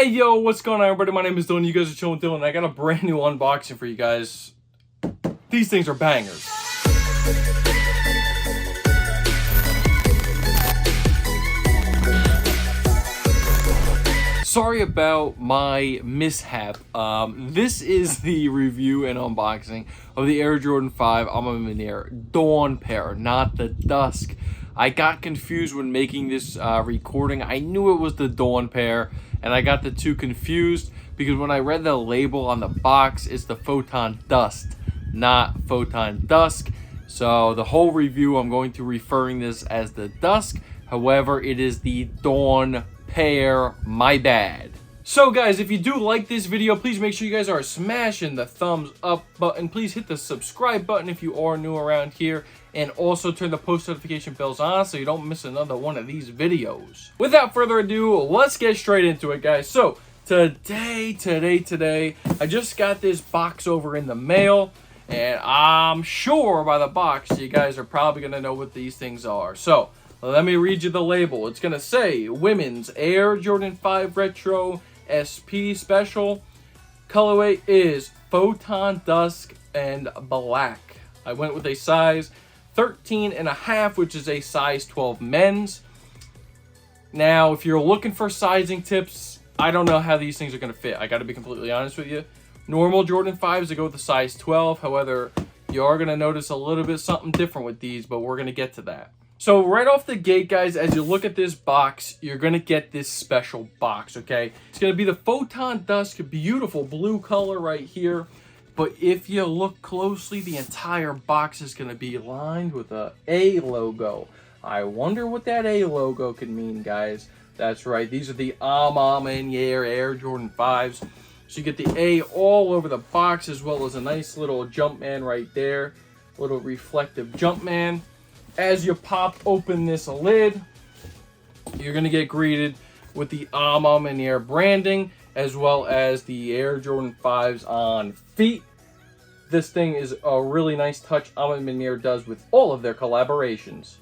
Hey yo, what's going on everybody? My name is Dylan, you guys are chilling with Dylan, and I got a brand new unboxing for you guys. These things are bangers. Sorry about my mishap. This is the review and unboxing of the Air Jordan 5 Maniere Dawn pair, not the Dusk. I got confused when making this recording. I knew it was the Dawn pair, and I got the two confused because when I read the label on the box, it's the Photon Dust, not Photon Dusk. So the whole review, I'm going to referring this as the Dusk. However, it is the Dawn pair, my bad. So guys, if you do like this video, please make sure you guys are smashing the thumbs up button. Please hit the subscribe button if you are new around here, and also turn the post notification bells on so you don't miss another one of these videos. Without further ado, let's get straight into it, guys. So today, I just got this box over in the mail, and I'm sure by the box you guys are probably gonna know what these things are. So let me read you the label. It's gonna say Women's Air Jordan 5 Retro SP Special. Colorway is Photon Dusk and Black. I went with a size 13.5, which is a size 12 men's. Now, if you're looking for sizing tips, I don't know how these things are gonna fit. I gotta be completely honest with you. Normal Jordan 5s, they go with the size 12. However, you are gonna notice a little bit something different with these, but we're gonna get to that. So right off the gate, guys, as you look at this box, you're going to get this special box, okay? It's going to be the Photon Dusk, beautiful blue color right here. But if you look closely, the entire box is going to be lined with a A logo. I wonder what that A logo could mean, guys. That's right. These are the Maniere Air Jordan 5s. So you get the A all over the box, as well as a nice little Jumpman right there. Little reflective Jumpman. As you pop open this lid, you're going to get greeted with the Maniere branding, as well as the Air Jordan 5s on feet. This thing is a really nice touch Maniere does with all of their collaborations.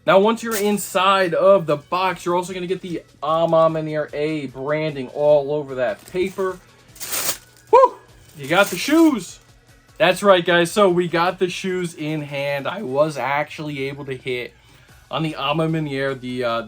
Now, once you're inside of the box, you're also going to get the Maniere A branding all over that paper. Woo! You got the shoes. That's right, guys. So we got the shoes in hand. I was actually able to hit on the Maniere,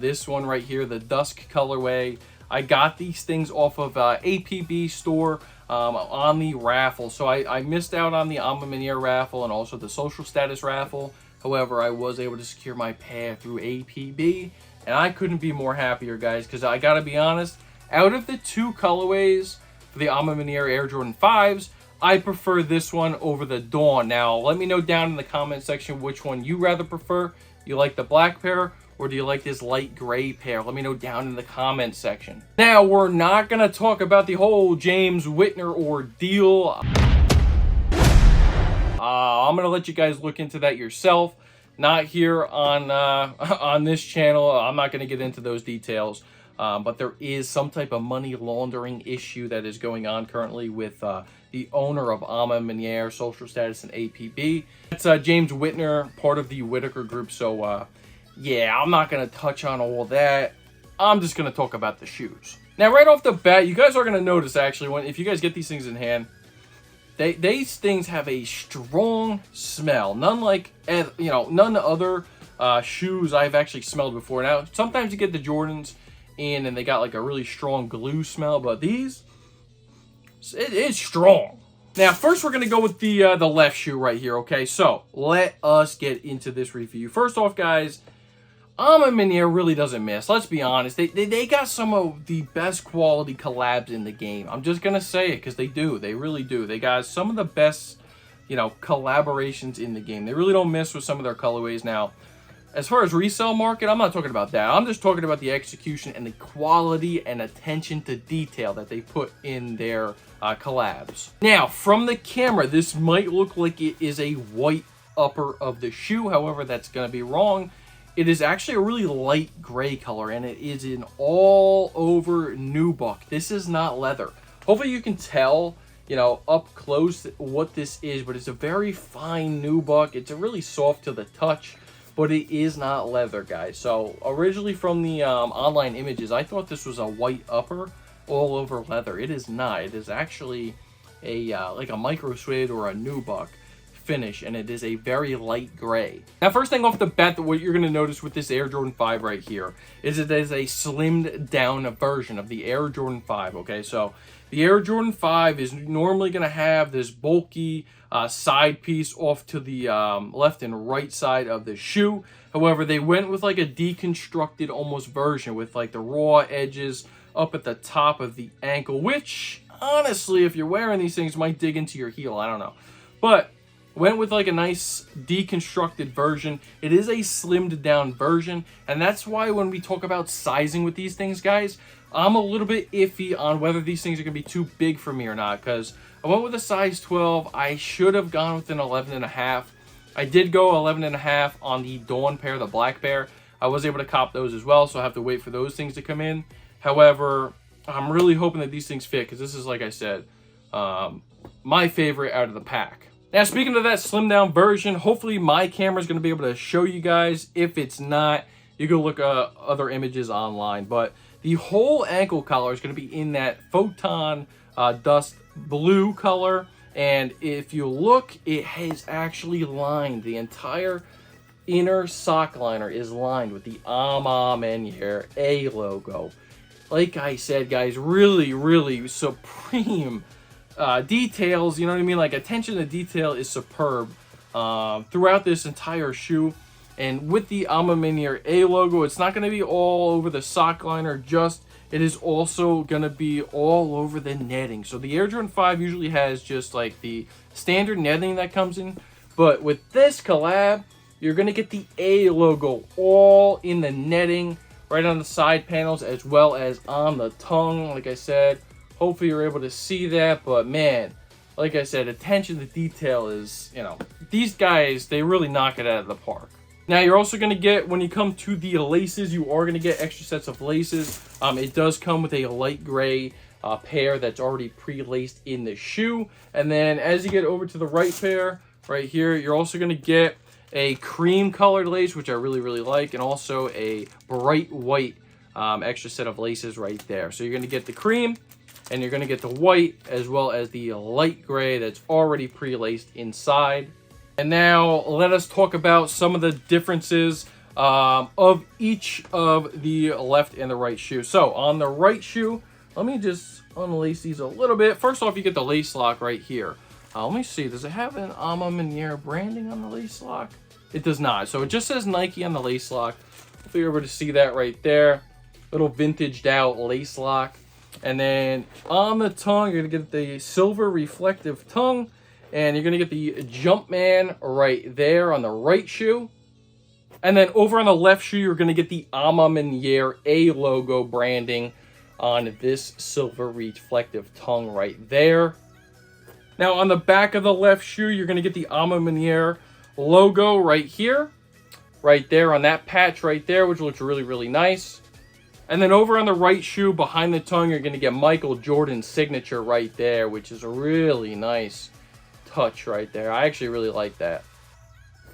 this one right here, the Dusk colorway. I got these things off of APB store on the raffle. So I missed out on the Maniere raffle and also the social status raffle. However, I was able to secure my pair through APB, and I couldn't be more happier, guys, because I gotta be honest, out of the two colorways for the Maniere Air Jordan 5s, I prefer this one over the Dawn. Now, let me know down in the comment section which one you rather prefer. You like the black pair, or do you like this light gray pair? Let me know down in the comment section. Now, we're not going to talk about the whole James Whitner ordeal. I'm going to let you guys look into that yourself. Not here on this channel. I'm not going to get into those details. But there is some type of money laundering issue that is going on currently with the owner of Maniere, social status, and APB. It's James Whitner, part of the Whitaker group. So, yeah, I'm not going to touch on all that. I'm just going to talk about the shoes. Now, right off the bat, you guys are going to notice, actually, if you guys get these things in hand, these things have a strong smell. None like, none other shoes I've actually smelled before. Now, sometimes you get the Jordans in and they got like a really strong glue smell, but these, it's strong. Now, first we're going to go with the left shoe right here, okay? So, let us get into this review. First off, guys, Maniere really doesn't miss. Let's be honest. They got some of the best quality collabs in the game. I'm just going to say it because they do. They really do. They got some of the best, collaborations in the game. They really don't miss with some of their colorways. Now, as far as resale market, I'm not talking about that. I'm just talking about the execution and the quality and attention to detail that they put in their collabs. Now, from the camera, this might look like it is a white upper of the shoe. However, that's going to be wrong. It is actually a really light gray color, and it is an all-over nubuck. This is not leather. Hopefully you can tell, up close what this is, but it's a very fine nubuck. It's a really soft to the touch. but it is not leather, guys. So originally from the online images, I thought this was a white upper. all over leather. It is not. It is actually a like a micro suede or a nubuck finish, and it is a very light gray. Now, first thing off the bat, what you're going to notice with this Air Jordan 5 right here is it is a slimmed down version of the Air Jordan 5. Okay, so the Air Jordan 5 is normally going to have this bulky side piece off to the left and right side of the shoe. However, they went with like a deconstructed almost version with like the raw edges up at the top of the ankle, which honestly, if you're wearing these things, might dig into your heel. I don't know. But went with like a nice deconstructed version. It is a slimmed down version, and that's why when we talk about sizing with these things, guys, I'm a little bit iffy on whether these things are going to be too big for me or not, because I went with a size 12. I should have gone with an 11.5. I did go 11.5 on the Dawn pair, the black pair. I was able to cop those as well, so I have to wait for those things to come in. However, I'm really hoping that these things fit, because this is, like I said, my favorite out of the pack. Now, speaking of that slim down version, hopefully my camera is going to be able to show you guys. If it's not, you can look at other images online. But the whole ankle collar is going to be in that Photon dust blue color. And if you look, it has actually lined. The entire inner sock liner is lined with the Maniere A logo. Like I said, guys, really, really supreme details, you know what I mean? Like, attention to detail is superb throughout this entire shoe. And with the Maniere A logo, it's not going to be all over the sock liner, it is also going to be all over the netting. So the Air Jordan 5 usually has just like the standard netting that comes in, but with this collab, you're going to get the A logo all in the netting, right on the side panels as well as on the tongue. Like I said, hopefully you're able to see that, but man, like I said, attention to detail is, you know, these guys, they really knock it out of the park. Now, you're also going to get, when you come to the laces, you are going to get extra sets of laces. It does come with a light gray pair that's already pre-laced in the shoe. And then as you get over to the right pair, right here, you're also going to get a cream colored lace, which I really, really like, and also a bright white extra set of laces right there. So you're going to get the cream, and you're going to get the white as well as the light gray that's already pre-laced inside. And now let us talk about some of the differences of each of the left and the right shoe. So on the right shoe, let me just unlace these a little bit. First off, you get the lace lock right here. Let me see, does it have an Maniere branding on the lace lock? It does not. So it just says Nike on the lace lock. If you're able to see that right there, little vintaged out lace lock. And then on the tongue, you're going to get the silver reflective tongue. And you're going to get the Jumpman right there on the right shoe. And then over on the left shoe, you're going to get the Maniere A logo branding on this silver reflective tongue right there. Now on the back of the left shoe, you're going to get the Maniere logo right here. Right there on that patch right there, which looks really, really nice. And then over on the right shoe, behind the tongue, you're going to get Michael Jordan's signature right there, which is a really nice touch right there. I actually really like that.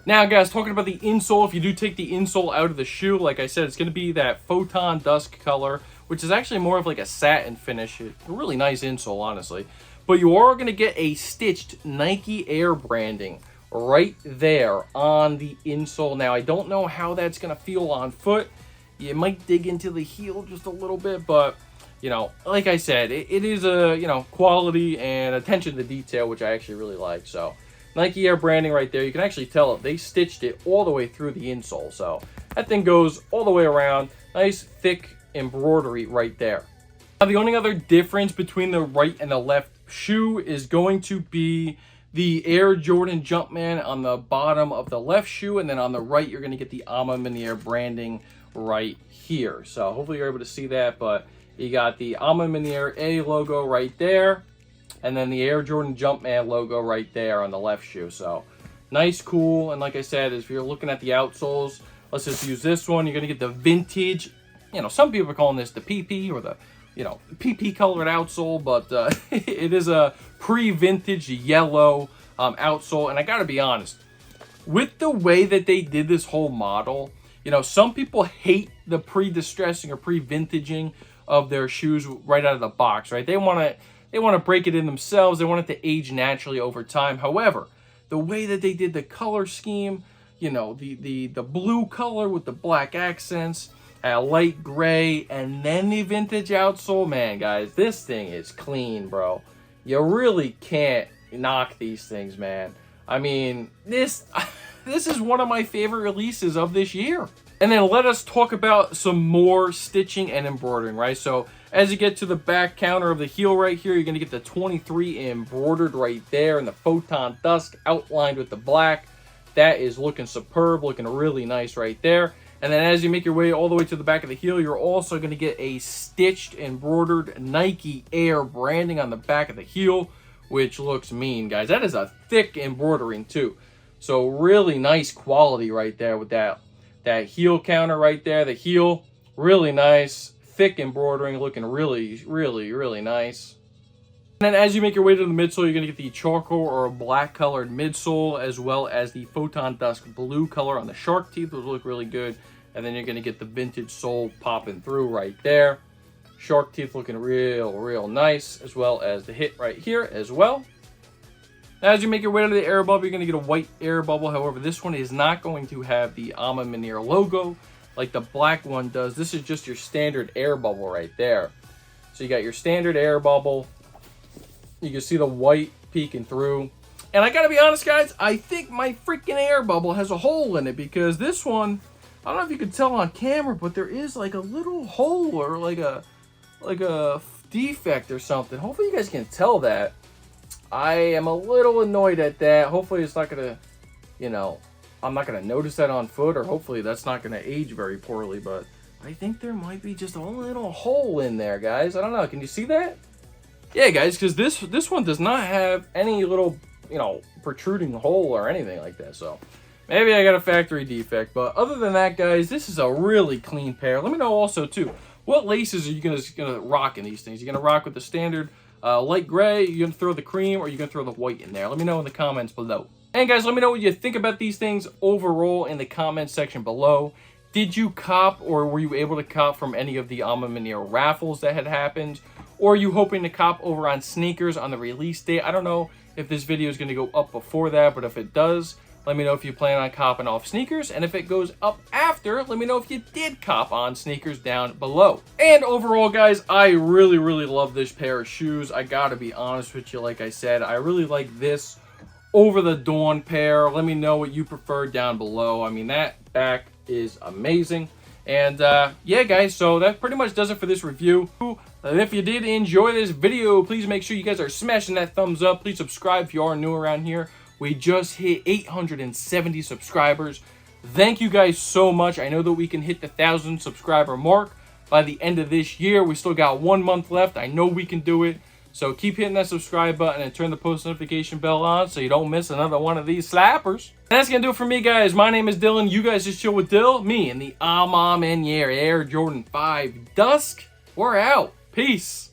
Now, guys, talking about the insole, if you do take the insole out of the shoe, like I said, it's going to be that Photon Dusk color, which is actually more of like a satin finish. It's a really nice insole, honestly. But you are going to get a stitched Nike Air branding right there on the insole. Now, I don't know how that's going to feel on foot. You might dig into the heel just a little bit, but you know, like I said, it is a, you know, quality and attention to detail, which I actually really like. So Nike Air branding right there. You can actually tell they stitched it all the way through the insole. So that thing goes all the way around. Nice thick embroidery right there. Now, the only other difference between the right and the left shoe is going to be the Air Jordan Jumpman on the bottom of the left shoe. And then on the right, you're going to get the Maniere branding right here. So hopefully you're able to see that, but you got the Maniere A logo right there, and then the Air Jordan Jumpman logo right there on the left shoe. So nice, cool, and like I said, if you're looking at the outsoles, let's just use this one. You're going to get the vintage, you know, some people are calling this the PP or the, you know, PP colored outsole, but it is a pre-vintage yellow outsole. And I got to be honest, with the way that they did this whole model, you know, some people hate the pre-distressing or pre-vintaging of their shoes right out of the box, right? They want to break it in themselves. They want it to age naturally over time. However, the way that they did the color scheme, you know, the blue color with the black accents, a light gray, and then the vintage outsole, man, guys, this thing is clean, bro. You really can't knock these things, man. I mean, this is one of my favorite releases of this year. And then let us talk about some more stitching and embroidering, right? So as you get to the back counter of the heel right here, you're going to get the 23 embroidered right there, and the Photon Dusk outlined with the black. That is looking superb, looking really nice right there. And then as you make your way all the way to the back of the heel, you're also going to get a stitched embroidered Nike Air branding on the back of the heel, which looks mean, guys. That is a thick embroidering too. So really nice quality right there with that heel counter right there. The heel, really nice, thick embroidering, looking really, really, really nice. And then as you make your way to the midsole, you're going to get the charcoal or black colored midsole, as well as the Photon Dusk blue color on the shark teeth, which look really good. And then you're going to get the vintage sole popping through right there. Shark teeth looking real, real nice, as well as the hit right here as well. As you make your way to the air bubble, you're going to get a white air bubble. However, this one is not going to have the Maniere logo like the black one does. This is just your standard air bubble right there. So you got your standard air bubble. You can see the white peeking through. And I got to be honest, guys, I think my freaking air bubble has a hole in it, because this one, I don't know if you can tell on camera, but there is like a little hole or like a defect or something. Hopefully you guys can tell that. I am a little annoyed at that. Hopefully it's not gonna, you know, I'm not gonna notice that on foot, or hopefully that's not gonna age very poorly, but I think there might be just a little hole in there, guys. I don't know. Can you see that? Yeah, guys, because this one does not have any little, you know, protruding hole or anything like that. So maybe I got a factory defect. But other than that, guys, this is a really clean pair. Let me know also, too, what laces are you gonna rock in these things? You're gonna rock with the standard light gray, you're gonna throw the cream, or you're gonna throw the white in there? Let me know in the comments below. And guys, let me know what you think about these things overall in the comments section below. Did you cop, or were you able to cop from any of the Maniere raffles that had happened? Or are you hoping to cop over on sneakers on the release date? I don't know if this video is going to go up before that, but if it does, let me know if you plan on copping off sneakers. And if it goes up after, let me know if you did cop on sneakers down below. And overall, guys, I really, really love this pair of shoes. I gotta be honest with you. Like I said, I really like this over the Dawn pair. Let me know what you prefer down below. I mean, that back is amazing. And yeah, guys, so that pretty much does it for this review. And if you did enjoy this video, please make sure you guys are smashing that thumbs up. Please subscribe if you are new around here. We just hit 870 subscribers. Thank you guys so much. I know that we can hit the 1,000 subscriber mark by the end of this year. We still got 1 month left. I know we can do it. So keep hitting that subscribe button and turn the post notification bell on so you don't miss another one of these slappers. And that's going to do it for me, guys. My name is Dylan. You guys just chill with Dill. Me and the Maniere Air Jordan 5 Dusk. We're out. Peace.